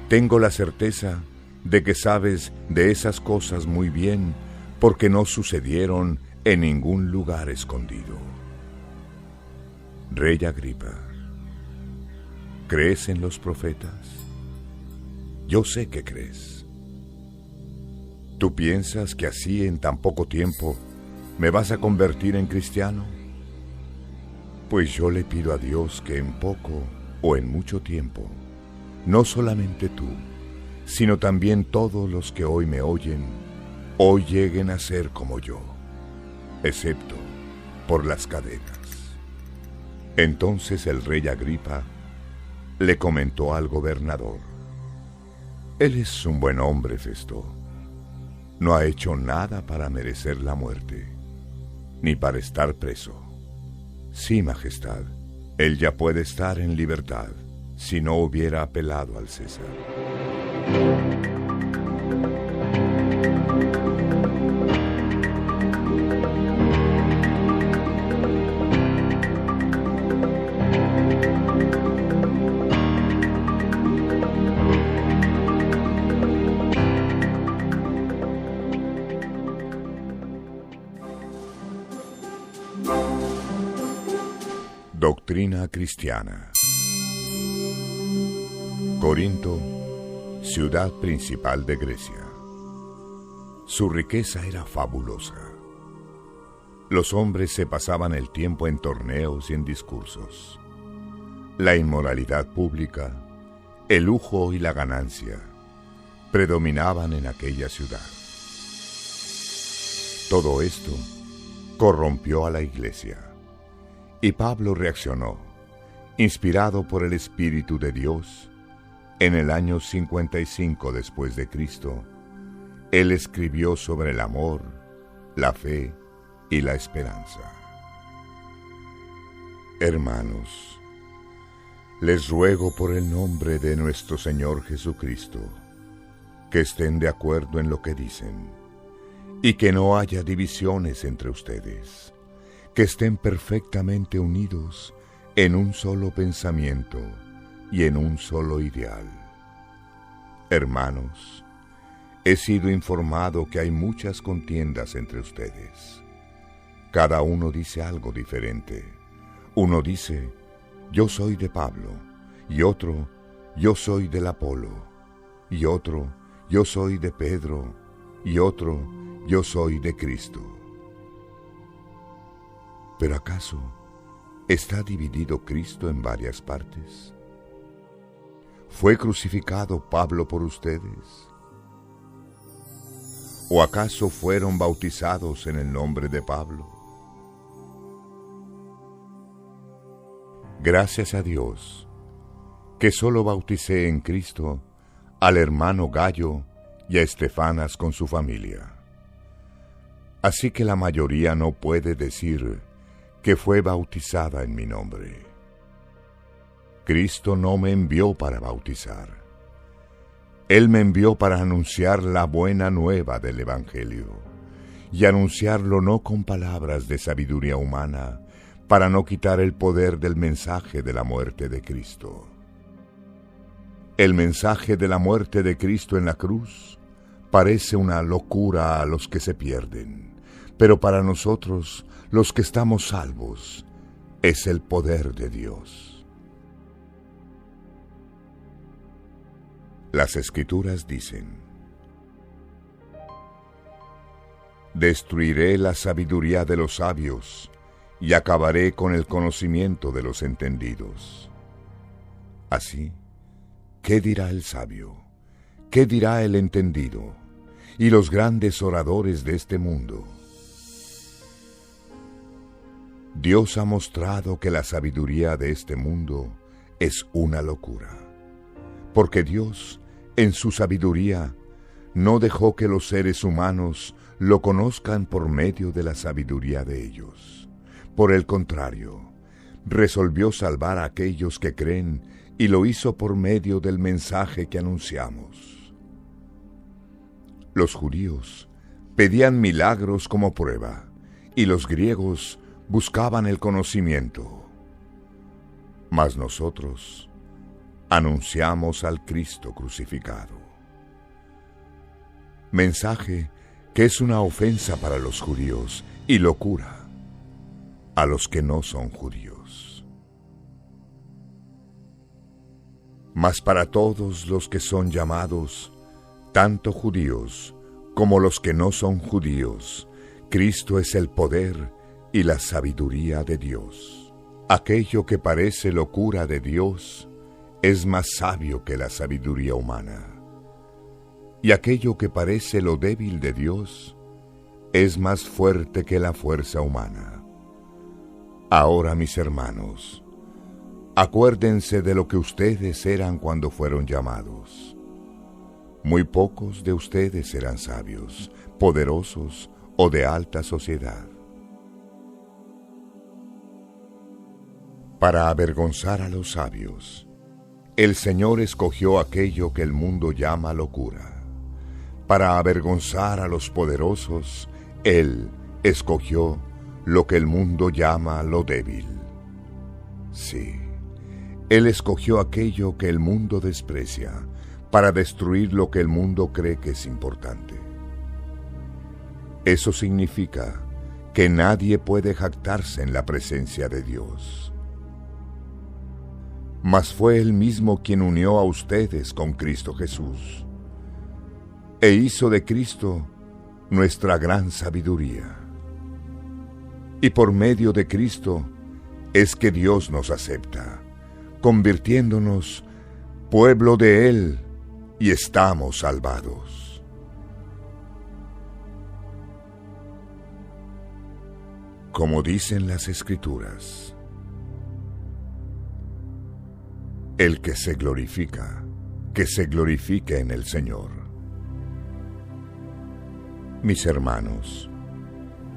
Tengo la certeza de que sabes de esas cosas muy bien porque no sucedieron en ningún lugar escondido. Rey Agripa, ¿crees en los profetas? yo sé que crees. ¿Tú piensas que así en tan poco tiempo me vas a convertir en cristiano? Pues yo le pido a Dios que en poco o en mucho tiempo, no solamente tú, sino también todos los que hoy me oyen, hoy lleguen a ser como yo, excepto por las cadenas. Entonces el rey Agripa le comentó al gobernador: él es un buen hombre, Festo. No ha hecho nada para merecer la muerte, ni para estar preso. Sí, Majestad, él ya puede estar en libertad si no hubiera apelado al César. Doctrina cristiana. Corinto, ciudad principal de Grecia. Su riqueza era fabulosa. Los hombres se pasaban el tiempo en torneos y en discursos. La inmoralidad pública, el lujo y la ganancia predominaban en aquella ciudad. Todo esto corrompió a la iglesia. Y Pablo reaccionó, inspirado por el Espíritu de Dios. En el año 55 después de Cristo, él escribió sobre el amor, la fe y la esperanza. Hermanos, les ruego por el nombre de nuestro Señor Jesucristo, que estén de acuerdo en lo que dicen, y que no haya divisiones entre ustedes, que estén perfectamente unidos en un solo pensamiento y en un solo ideal. Hermanos, he sido informado que hay muchas contiendas entre ustedes. Cada uno dice algo diferente. Uno dice: yo soy de Pablo, y otro: yo soy del Apolo, y otro: yo soy de Pedro, y otro: yo soy de Cristo. ¿Pero acaso está dividido Cristo en varias partes? ¿Fue crucificado Pablo por ustedes? ¿O acaso fueron bautizados en el nombre de Pablo? Gracias a Dios, que solo bauticé en Cristo al hermano Gayo y a Estefanas con su familia. Así que la mayoría no puede decir que fue bautizada en mi nombre. Cristo no me envió para bautizar. Él me envió para anunciar la buena nueva del Evangelio, y anunciarlo no con palabras de sabiduría humana, para no quitar el poder del mensaje de la muerte de Cristo. El mensaje de la muerte de Cristo en la cruz parece una locura a los que se pierden, pero para nosotros, los que estamos salvos, es el poder de Dios. Las Escrituras dicen: destruiré la sabiduría de los sabios y acabaré con el conocimiento de los entendidos. Así, ¿qué dirá el sabio? ¿Qué dirá el entendido? Y los grandes oradores de este mundo. Dios ha mostrado que la sabiduría de este mundo es una locura, porque Dios, en su sabiduría, no dejó que los seres humanos lo conozcan por medio de la sabiduría de ellos. Por el contrario, resolvió salvar a aquellos que creen y lo hizo por medio del mensaje que anunciamos. Los judíos pedían milagros como prueba, y los griegos buscaban el conocimiento. Mas nosotros anunciamos al Cristo crucificado. Mensaje que es una ofensa para los judíos y locura a los que no son judíos. Mas para todos los que son llamados, tanto judíos como los que no son judíos, Cristo es el poder y la sabiduría de Dios. Aquello que parece locura de Dios es más sabio que la sabiduría humana. Y aquello que parece lo débil de Dios es más fuerte que la fuerza humana. Ahora, mis hermanos, acuérdense de lo que ustedes eran cuando fueron llamados. Muy pocos de ustedes eran sabios, poderosos o de alta sociedad. Para avergonzar a los sabios, el Señor escogió aquello que el mundo llama locura. Para avergonzar a los poderosos, Él escogió lo que el mundo llama lo débil. Sí, Él escogió aquello que el mundo desprecia, para destruir lo que el mundo cree que es importante. Eso significa que nadie puede jactarse en la presencia de Dios. Mas fue Él mismo quien unió a ustedes con Cristo Jesús, e hizo de Cristo nuestra gran sabiduría. Y por medio de Cristo es que Dios nos acepta, convirtiéndonos pueblo de Él, y estamos salvados. Como dicen las Escrituras, el que se glorifica, que se glorifique en el Señor. Mis hermanos,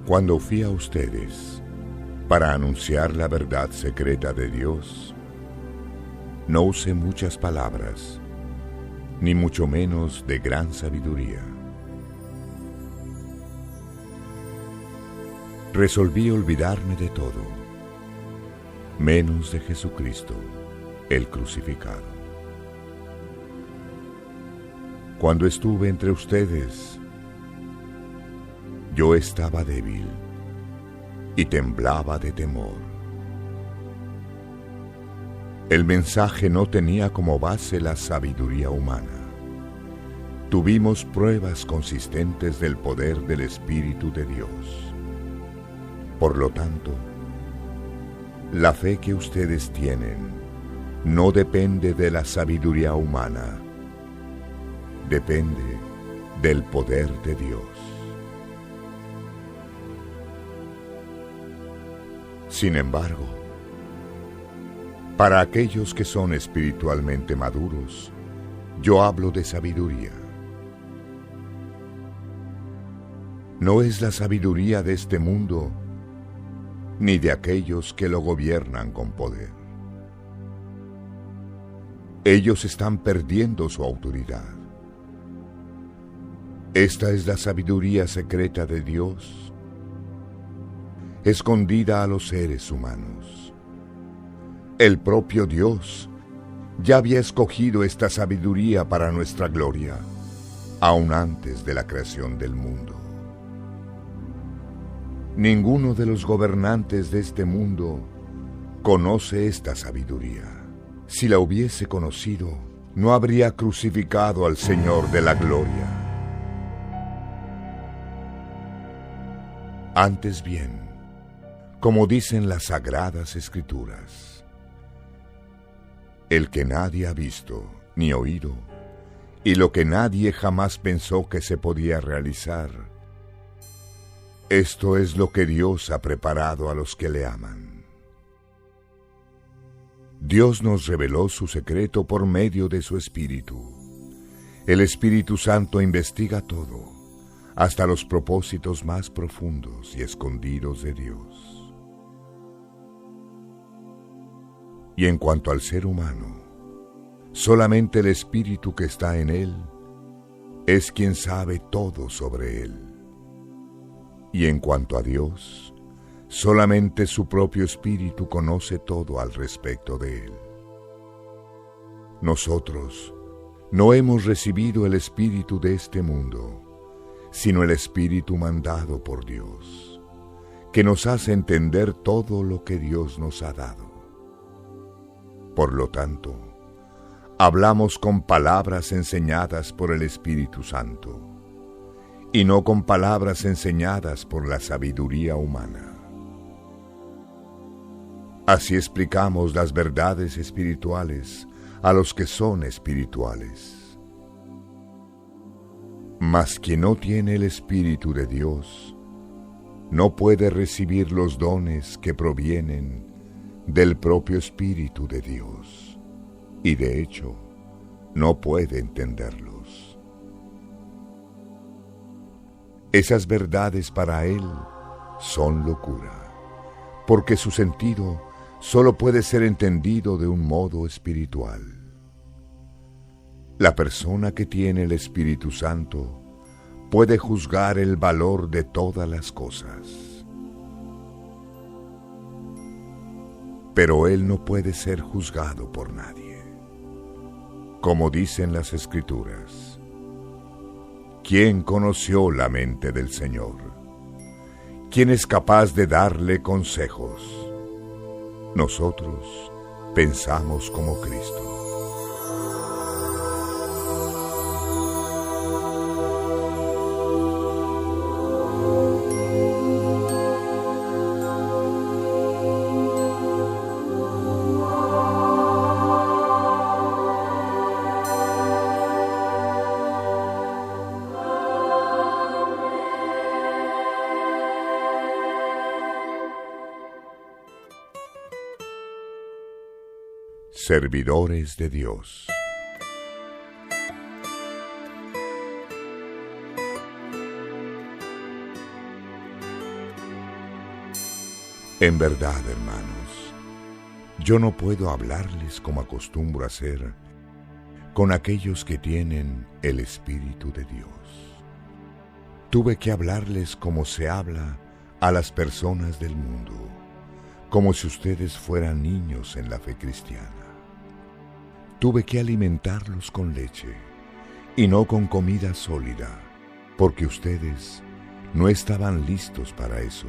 cuando fui a ustedes para anunciar la verdad secreta de Dios, no usé muchas palabras, ni mucho menos de gran sabiduría. Resolví olvidarme de todo, menos de Jesucristo, el crucificado. Cuando estuve entre ustedes, yo estaba débil y temblaba de temor. El mensaje no tenía como base la sabiduría humana. Tuvimos pruebas consistentes del poder del Espíritu de Dios. Por lo tanto, la fe que ustedes tienen no depende de la sabiduría humana, depende del poder de Dios. Sin embargo, para aquellos que son espiritualmente maduros, yo hablo de sabiduría. No es la sabiduría de este mundo, ni de aquellos que lo gobiernan con poder. Ellos están perdiendo su autoridad. Esta es la sabiduría secreta de Dios, escondida a los seres humanos. El propio Dios ya había escogido esta sabiduría para nuestra gloria, aún antes de la creación del mundo. Ninguno de los gobernantes de este mundo conoce esta sabiduría. Si la hubiese conocido, no habría crucificado al Señor de la gloria. Antes bien, como dicen las Sagradas Escrituras, el que nadie ha visto ni oído, y lo que nadie jamás pensó que se podía realizar, esto es lo que Dios ha preparado a los que le aman. Dios nos reveló su secreto por medio de su Espíritu. El Espíritu Santo investiga todo, hasta los propósitos más profundos y escondidos de Dios. Y en cuanto al ser humano, solamente el Espíritu que está en él es quien sabe todo sobre él. Y en cuanto a Dios, solamente su propio Espíritu conoce todo al respecto de él. Nosotros no hemos recibido el Espíritu de este mundo, sino el Espíritu mandado por Dios, que nos hace entender todo lo que Dios nos ha dado. Por lo tanto, Hablamos con palabras enseñadas por el Espíritu Santo, y no con palabras enseñadas por la sabiduría humana. Así explicamos las verdades espirituales a los que son espirituales. Mas quien no tiene el Espíritu de Dios, no puede recibir los dones que provienen del propio Espíritu de Dios, y de hecho, no puede entenderlos. Esas verdades para él son locura, porque su sentido solo puede ser entendido de un modo espiritual. La persona que tiene el Espíritu Santo puede juzgar el valor de todas las cosas. Pero él no puede ser juzgado por nadie. Como dicen las Escrituras, ¿quién conoció la mente del Señor? ¿Quién es capaz de darle consejos? Nosotros pensamos como Cristo. Servidores de Dios. En verdad, hermanos, yo no puedo hablarles como acostumbro hacer con aquellos que tienen el Espíritu de Dios. Tuve que hablarles como se habla a las personas del mundo, como si ustedes fueran niños en la fe cristiana. Tuve que alimentarlos con leche y no con comida sólida, porque ustedes no estaban listos para eso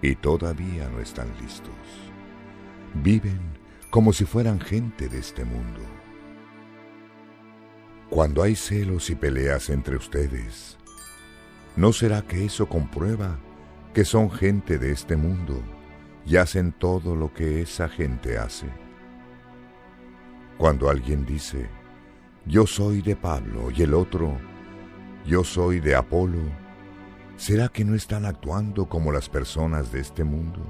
y todavía no están listos. Viven como si fueran gente de este mundo. Cuando hay celos y peleas entre ustedes, ¿no será que eso comprueba que son gente de este mundo y hacen todo lo que esa gente hace? Cuando alguien dice, yo soy de Pablo, y el otro, yo soy de Apolo, ¿será que no están actuando como las personas de este mundo?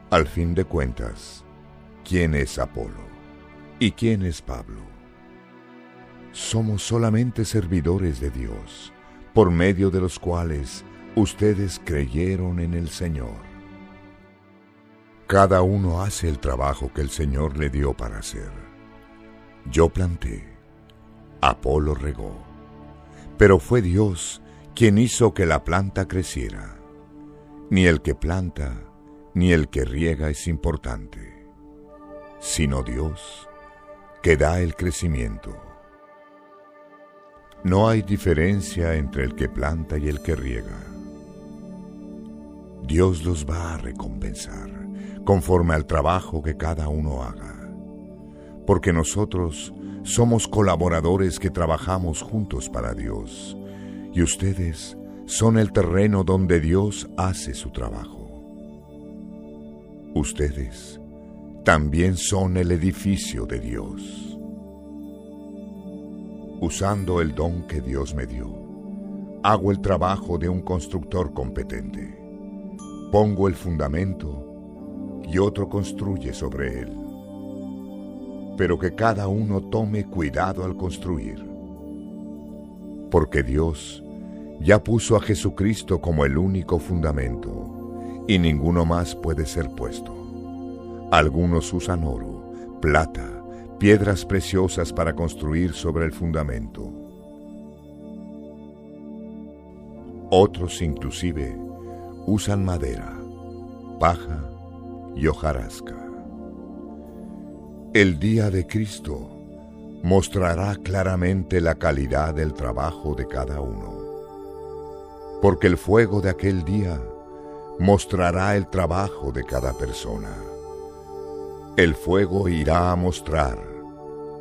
Al fin de cuentas, ¿quién es Apolo? ¿Y quién es Pablo? Somos solamente servidores de Dios, por medio de los cuales ustedes creyeron en el Señor. Cada uno hace el trabajo que el Señor le dio para hacer. Yo planté, Apolo regó, pero fue Dios quien hizo que la planta creciera. Ni el que planta, ni el que riega es importante, sino Dios, que da el crecimiento. No hay diferencia entre el que planta y el que riega. Dios los va a recompensar conforme al trabajo que cada uno haga, porque nosotros somos colaboradores que trabajamos juntos para Dios, y ustedes son el terreno donde Dios hace su trabajo. Ustedes también son el edificio de Dios. Usando el don que Dios me dio, hago el trabajo de un constructor competente. Pongo el fundamento y otro construye sobre él. Pero que cada uno tome cuidado al construir, porque Dios ya puso a Jesucristo como el único fundamento, y ninguno más puede ser puesto. Algunos usan oro, plata, piedras preciosas para construir sobre el fundamento. Otros inclusive usan madera, paja y hojarasca. El día de Cristo mostrará claramente la calidad del trabajo de cada uno, porque el fuego de aquel día mostrará el trabajo de cada persona. el fuego irá a mostrar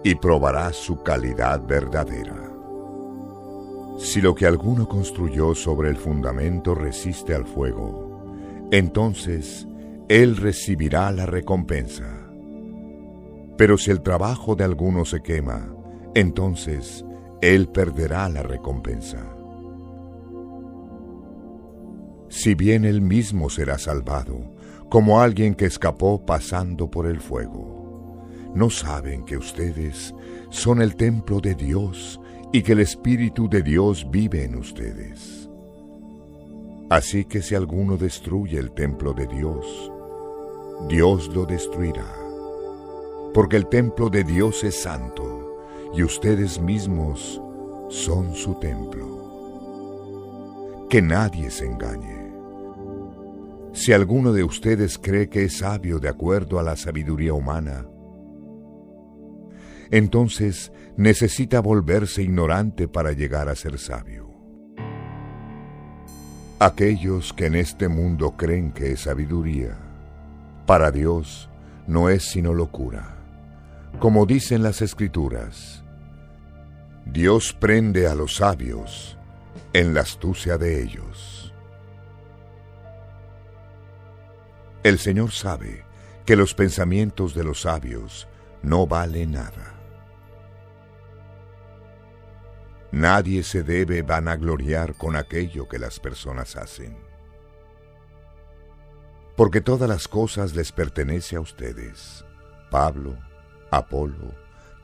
y probará su calidad verdadera. Si lo que alguno construyó sobre el fundamento resiste al fuego, entonces él recibirá la recompensa. Pero si el trabajo de alguno se quema, entonces él perderá la recompensa. Si bien él mismo será salvado, como alguien que escapó pasando por el fuego, ¿no saben que ustedes son el templo de Dios y que el Espíritu de Dios vive en ustedes? Así que si alguno destruye el templo de Dios, Dios lo destruirá, porque el templo de Dios es santo y ustedes mismos son su templo. Que nadie se engañe. Si alguno de ustedes cree que es sabio de acuerdo a la sabiduría humana, entonces necesita volverse ignorante para llegar a ser sabio. Aquellos que en este mundo creen que es sabiduría, para Dios no es sino locura. Como dicen las Escrituras, Dios prende a los sabios en la astucia de ellos. El Señor sabe que los pensamientos de los sabios no valen nada. Nadie se debe vanagloriar con aquello que las personas hacen, porque todas las cosas les pertenecen a ustedes: Pablo, Apolo,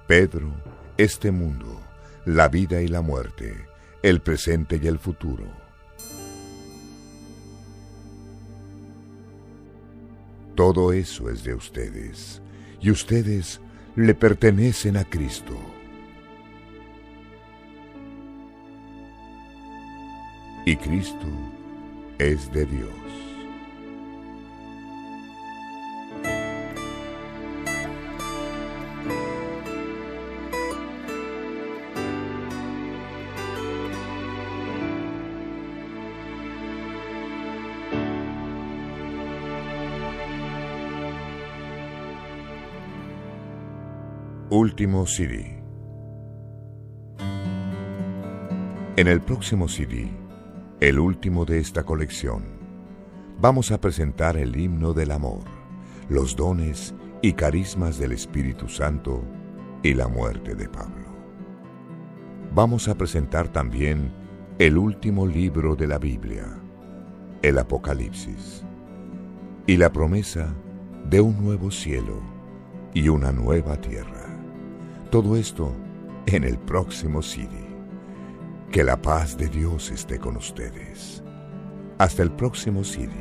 Pedro, este mundo, la vida y la muerte, el presente y el futuro. Todo eso es de ustedes, y ustedes le pertenecen a Cristo. Y Cristo es de Dios. Último CD. En el próximo CD, el último de esta colección, vamos a presentar el himno del amor, los dones y carismas del Espíritu Santo y la muerte de Pablo. Vamos a presentar también el último libro de la Biblia, el Apocalipsis, y la promesa de un nuevo cielo y una nueva tierra. Todo esto en el próximo CD. Que la paz de Dios esté con ustedes. Hasta el próximo CD.